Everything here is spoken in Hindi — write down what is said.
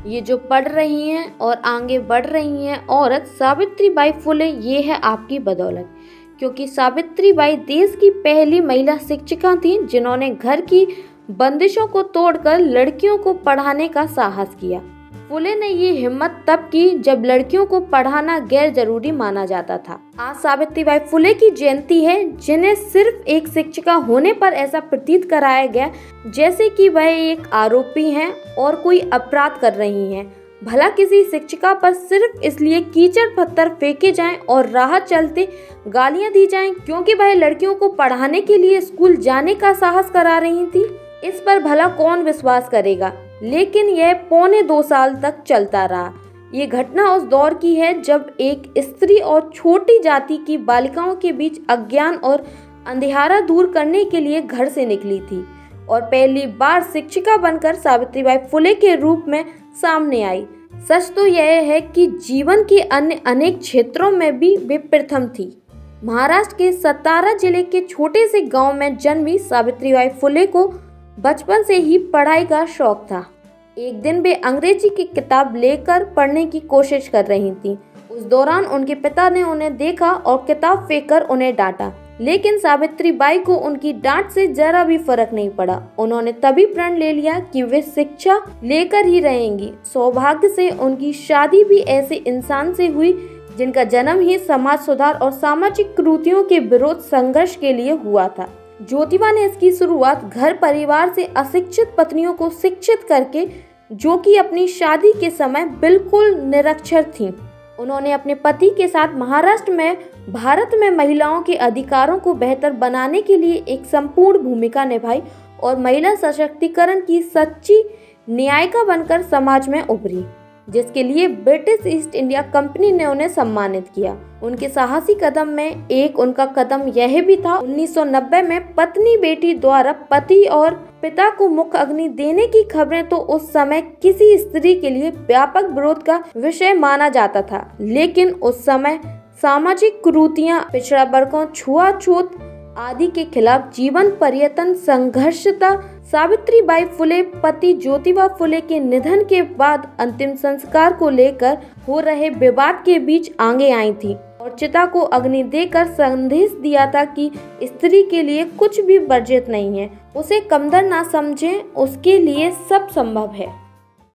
ये जो पढ़ रही हैं और आगे बढ़ रही हैं औरत सावित्रीबाई फुले, ये है आपकी बदौलत। क्योंकि सावित्रीबाई देश की पहली महिला शिक्षिका थीं जिन्होंने घर की बंदिशों को तोड़कर लड़कियों को पढ़ाने का साहस किया। फुले ने ये हिम्मत तब की जब लड़कियों को पढ़ाना गैर जरूरी माना जाता था। आज सावित्रीबाई फुले की जयंती है, जिन्हें सिर्फ एक शिक्षिका होने पर ऐसा प्रतीत कराया गया जैसे कि वह एक आरोपी हैं और कोई अपराध कर रही हैं। भला किसी शिक्षिका पर सिर्फ इसलिए कीचड़ पत्थर फेंके जाएं और राह चलते गालियां दी जाएं क्योंकि वह लड़कियों को पढ़ाने के लिए स्कूल जाने का साहस करा रही थी? इस पर भला कौन विश्वास करेगा। लेकिन यह पौने 2 साल तक चलता रहा। ये घटना उस दौर की है जब एक स्त्री और छोटी जाति की बालिकाओं के बीच अज्ञान और अंधियारा दूर करने के लिए घर से निकली थी और पहली बार शिक्षिका बनकर सावित्रीबाई फुले के रूप में सामने आई। सच तो यह है कि जीवन के अन्य अनेक क्षेत्रों में भी वे प्रथम थी। महाराष्ट्र के सतारा जिले के छोटे से गांव में जन्मी सावित्रीबाई फुले को बचपन से ही पढ़ाई का शौक था। एक दिन वे अंग्रेजी की किताब लेकर पढ़ने की कोशिश कर रही थीं। उस दौरान उनके पिता ने उन्हें देखा और किताब फेंककर उन्हें डांटा, लेकिन सावित्रीबाई को उनकी डांट से जरा भी फर्क नहीं पड़ा। उन्होंने तभी प्रण ले लिया कि वे शिक्षा लेकर ही रहेंगी। सौभाग्य से उनकी शादी भी ऐसे इंसान से हुई जिनका जन्म ही समाज सुधार और सामाजिक कुरीतियों के विरोध संघर्ष के लिए हुआ था। ज्योतिबा ने इसकी शुरुआत घर परिवार से अशिक्षित पत्नियों को शिक्षित करके, जो कि अपनी शादी के समय बिल्कुल निरक्षर थीं। उन्होंने अपने पति के साथ महाराष्ट्र में भारत में महिलाओं के अधिकारों को बेहतर बनाने के लिए एक संपूर्ण भूमिका निभाई और महिला सशक्तिकरण की सच्ची न्यायिका बनकर समाज में उभरी, जिसके लिए ब्रिटिश ईस्ट इंडिया कंपनी ने उन्हें सम्मानित किया। उनके साहसी कदम में एक उनका कदम यह भी था 1990 में पत्नी बेटी द्वारा पति और पिता को मुख्य अग्नि देने की खबरें तो उस समय किसी स्त्री के लिए व्यापक विरोध का विषय माना जाता था। लेकिन उस समय सामाजिक कुरीतियां, पिछड़ा वर्गों, छुआछूत आदि के खिलाफ जीवन पर्यंत संघर्ष था। सावित्रीबाई फुले पति ज्योतिबा फुले के निधन के बाद अंतिम संस्कार को लेकर हो रहे विवाद के बीच आगे आई थी और चिता को अग्नि देकर संदेश दिया था कि स्त्री के लिए कुछ भी वर्जित नहीं है, उसे कमतर ना समझें, उसके लिए सब संभव है।